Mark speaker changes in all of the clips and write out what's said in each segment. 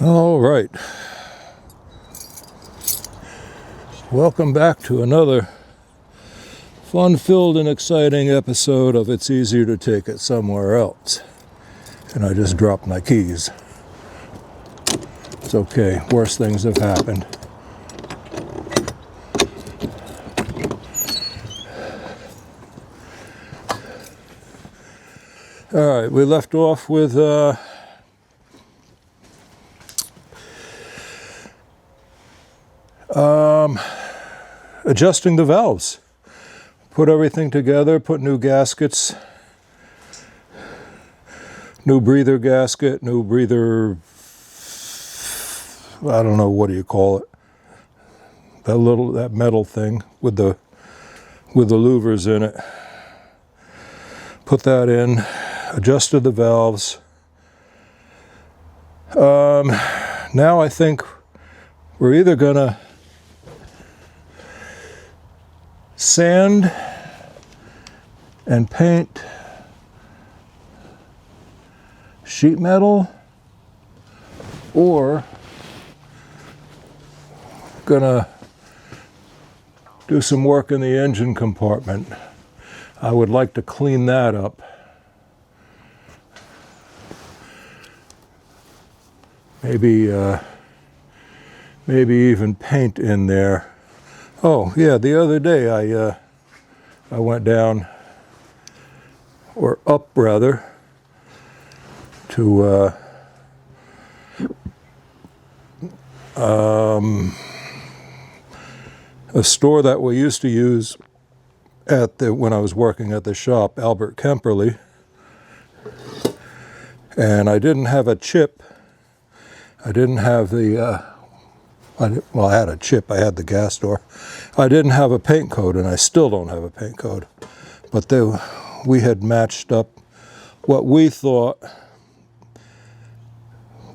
Speaker 1: All right. Welcome back to another fun-filled and exciting episode of It's Easier to Take It Somewhere Else. And I just dropped my keys. It's okay. Worse things have happened. All right, we left off with adjusting the valves. Put everything together, put new gaskets, new breather gasket, new breather, I don't know, what do you call it? That metal thing with the louvers in it. Put that in, adjusted the valves. Now I think we're either gonna sand and paint sheet metal, or gonna do some work in the engine compartment. I would like to clean that up. Maybe even paint in there. Oh yeah, the other day I went down, or up rather, to a store that we used to use when I was working at the shop, Albert Kemperly, and I didn't have a chip. I didn't have the I had a chip, I had the gas door. I didn't have a paint code, and I still don't have a paint code. But we had matched up what we thought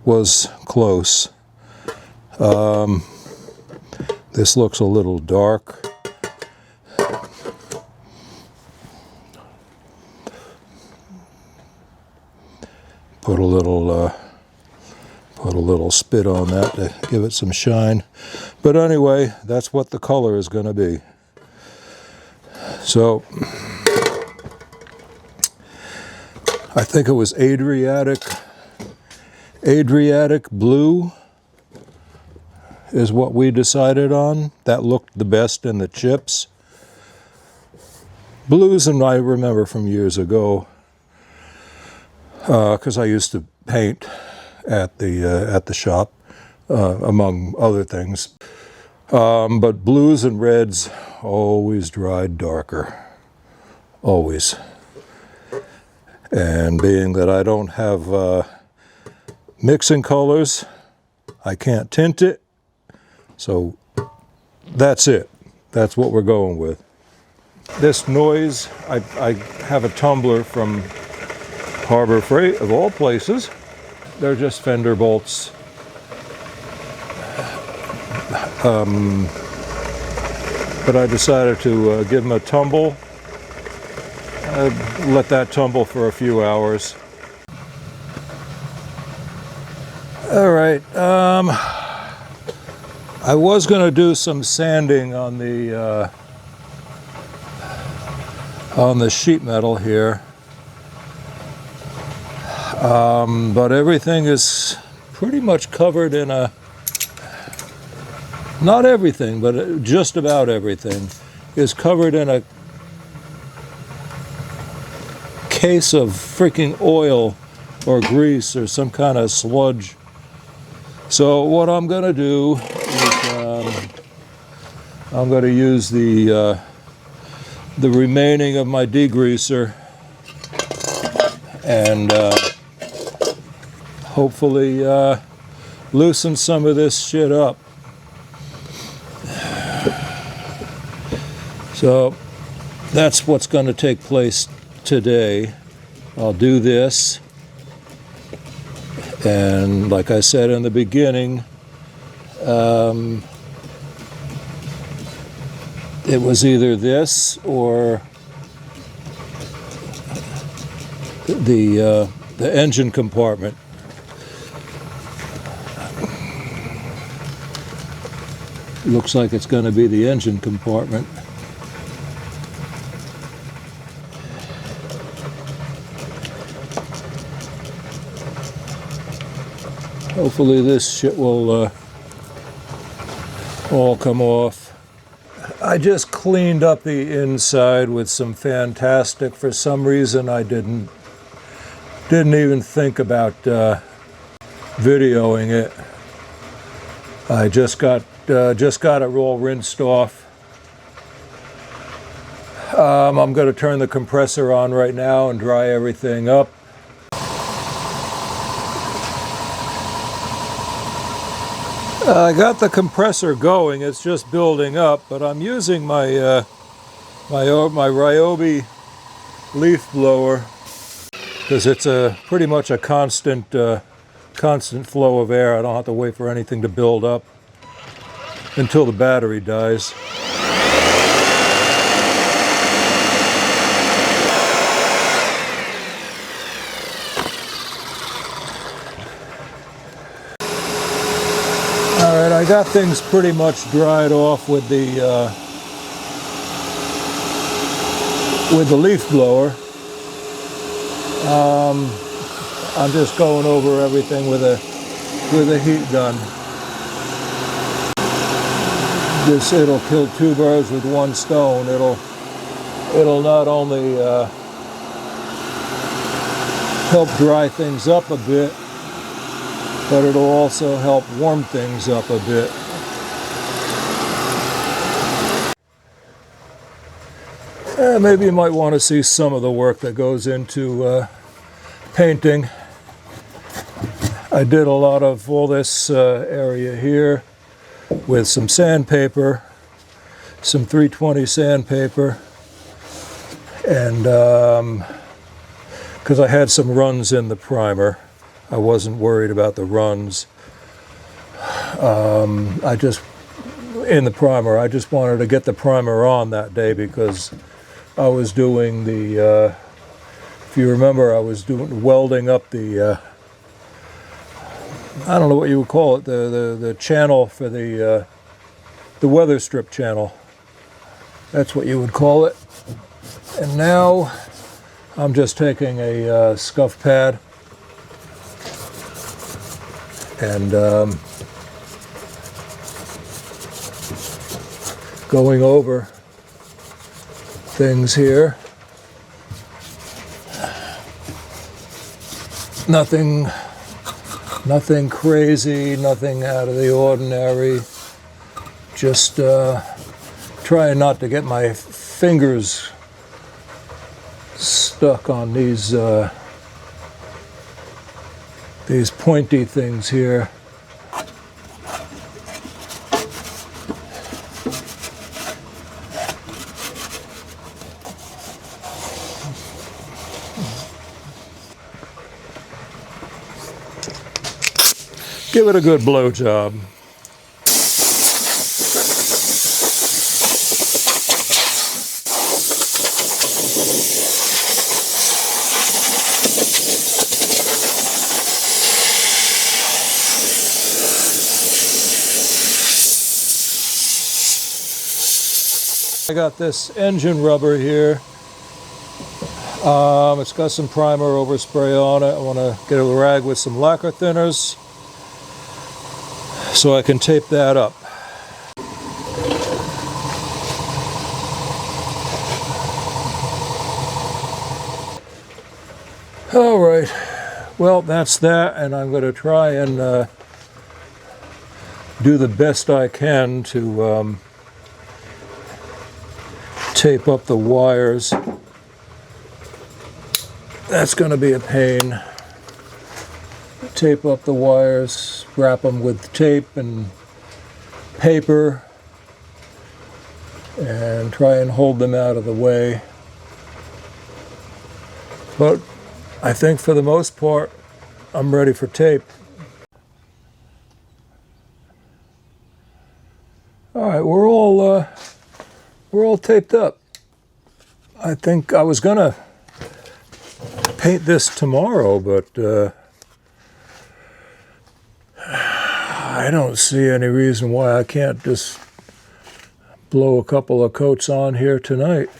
Speaker 1: was close. This looks a little dark. Put a little spit on that to give it some shine. But anyway, that's what the color is going to be. So, I think it was Adriatic blue is what we decided on. That looked the best in the chips. Blues, and I remember from years ago, because I used to paint at the shop, among other things. But blues and reds always dried darker, always. And being that I don't have mixing colors, I can't tint it, so that's it. That's what we're going with. This noise, I have a tumbler from Harbor Freight, of all places. They're just fender bolts. But I decided to give them a tumble. Let that tumble for a few hours. All right. I was going to do some sanding on the sheet metal here. But everything is pretty much covered in not everything, but just about everything is covered in a case of freaking oil or grease or some kind of sludge. So what I'm going to do is I'm going to use the remaining of my degreaser and hopefully loosen some of this shit up. So that's what's going to take place today. I'll do this, and like I said in the beginning, it was either this or the engine compartment. Looks like it's going to be the engine compartment. Hopefully this shit will all come off. I just cleaned up the inside with some Fantastic. For some reason I didn't even think about videoing it. I just got it all rinsed off. I'm going to turn the compressor on right now and dry everything up. I got the compressor going, it's just building up, but I'm using my Ryobi leaf blower because it's pretty much a constant flow of air. I don't have to wait for anything to build up until the battery dies. Alright, I got things pretty much dried off with the leaf blower. I'm just going over everything with a heat gun. It'll kill two birds with one stone. It'll not only help dry things up a bit, but it'll also help warm things up a bit. Maybe you might want to see some of the work that goes into painting. I did a lot of all this area here with some sandpaper, some 320 sandpaper, and because I had some runs in the primer. I wasn't worried about the runs. In the primer, I just wanted to get the primer on that day because I was doing the, if you remember, I was welding up the, I don't know what you would call it, the channel for the weather strip channel. That's what you would call it. And now I'm just taking a scuff pad and going over things here. Nothing crazy, nothing out of the ordinary. Just trying not to get my fingers stuck on these pointy things here. Give it a good blow job. I got this engine rubber here. It's got some primer overspray on it. I want to get a rag with some lacquer thinners so I can tape that up. All right, well, that's that, and I'm going to try and do the best I can to tape up the wires. That's going to be a pain. Tape up the wires, wrap them with tape and paper, and try and hold them out of the way. But I think for the most part, I'm ready for tape. All right, we're all taped up. I think I was gonna paint this tomorrow, but I don't see any reason why I can't just blow a couple of coats on here tonight.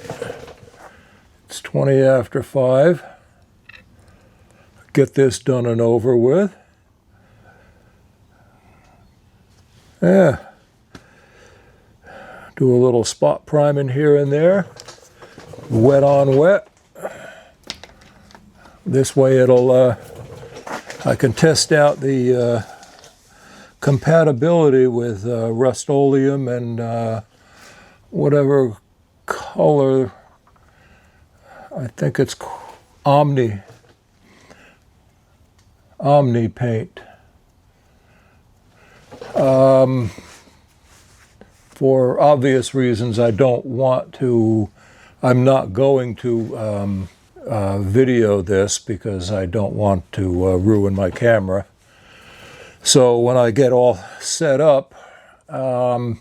Speaker 1: It's 20 after 5. Get this done and over with. Yeah. Do a little spot priming here and there. Wet on wet. This way it'll, I can test out the compatibility with Rust-Oleum and whatever color, I think it's Omni paint. For obvious reasons, I'm not going to video this because I don't want to ruin my camera. So when I get all set up, I'm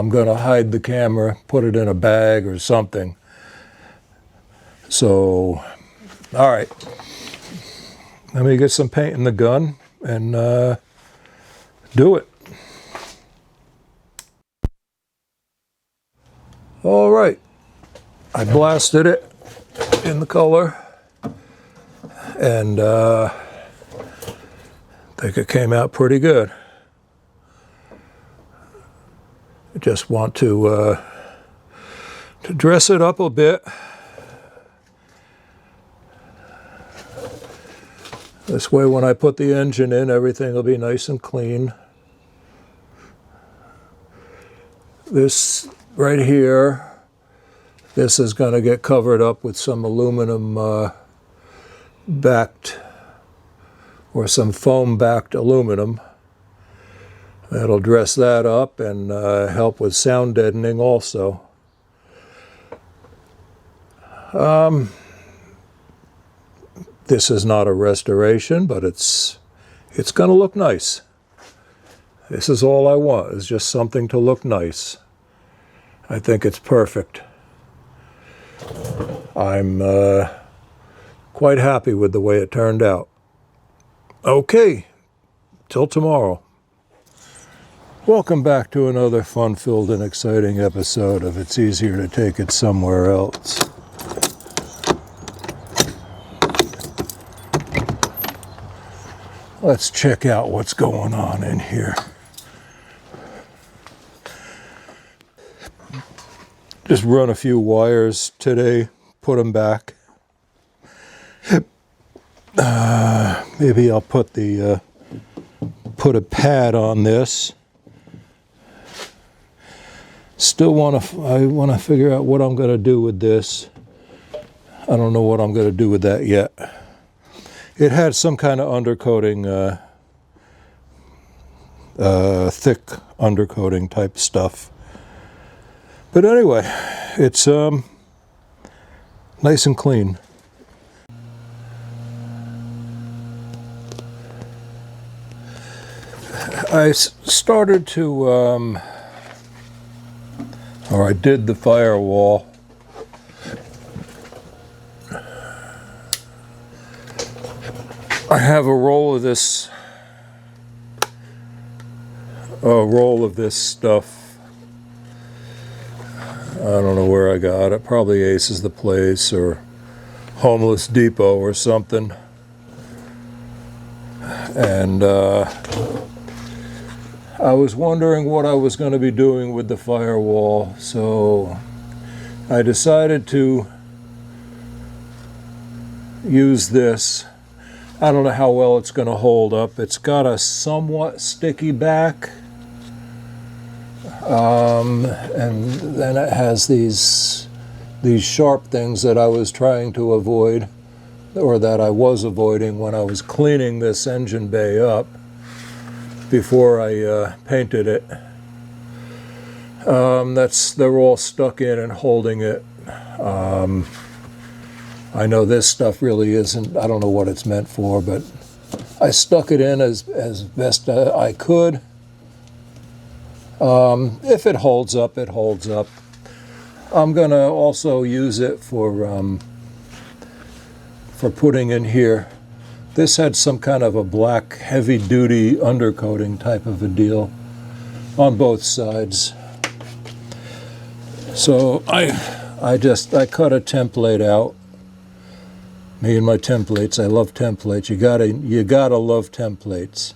Speaker 1: going to hide the camera, put it in a bag or something. So, all right. Let me get some paint in the gun and do it. All right. I blasted it in the color, and I think it came out pretty good. I just want to dress it up a bit. This way, when I put the engine in, everything will be nice and clean. This right here, this is going to get covered up with some aluminum backed, or some foam backed aluminum. That'll dress that up and help with sound deadening also. This is not a restoration, but it's going to look nice. This is all I want, is just something to look nice. I think it's perfect. I'm quite happy with the way it turned out. Okay, till tomorrow. Welcome back to another fun-filled and exciting episode of It's Easier to Take It Somewhere Else. Let's check out what's going on in here. Just run a few wires today, put them back. Maybe I'll put a pad on this. Still I want to figure out what I'm going to do with this. I don't know what I'm going to do with that yet. It had some kind of undercoating, thick undercoating type stuff. But anyway, it's nice and clean. I started to, or I did the firewall. I have a roll of this stuff. I don't know where I got it. Probably Ace's the Place or Homeless Depot or something. And I was wondering what I was going to be doing with the firewall, so I decided to use this. I don't know how well it's going to hold up. It's got a somewhat sticky back. And then it has these sharp things that I was trying to avoid, or that I was avoiding when I was cleaning this engine bay up before I painted it. They're all stuck in and holding it. I know this stuff really isn't, I don't know what it's meant for, but I stuck it in as best I could. If it holds up, it holds up. I'm going to also use it for putting in here. This had some kind of a black heavy-duty undercoating type of a deal on both sides. So I cut a template out. Me and my templates. I love templates. You gotta love templates.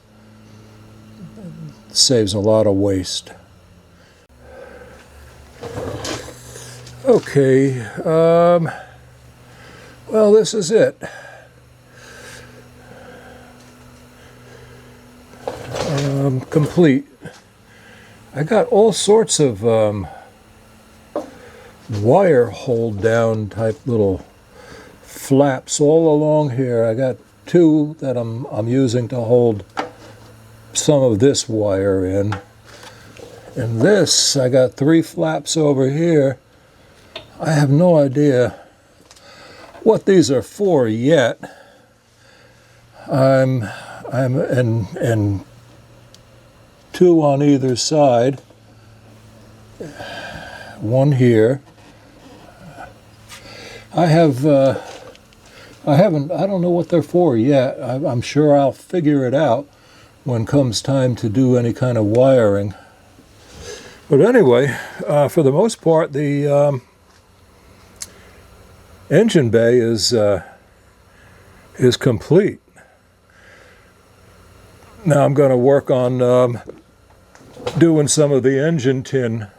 Speaker 1: It saves a lot of waste. Okay. Well, this is it. Complete. I got all sorts of wire hold down type little flaps all along here. I got two that I'm using to hold some of this wire in. And this, I got 3 flaps over here. I have no idea what these are for yet. and 2 on either side. 1 here. I don't know what they're for yet. I'm sure I'll figure it out when comes time to do any kind of wiring. But anyway, for the most part, the engine bay is complete. Now I'm going to work on doing some of the engine tin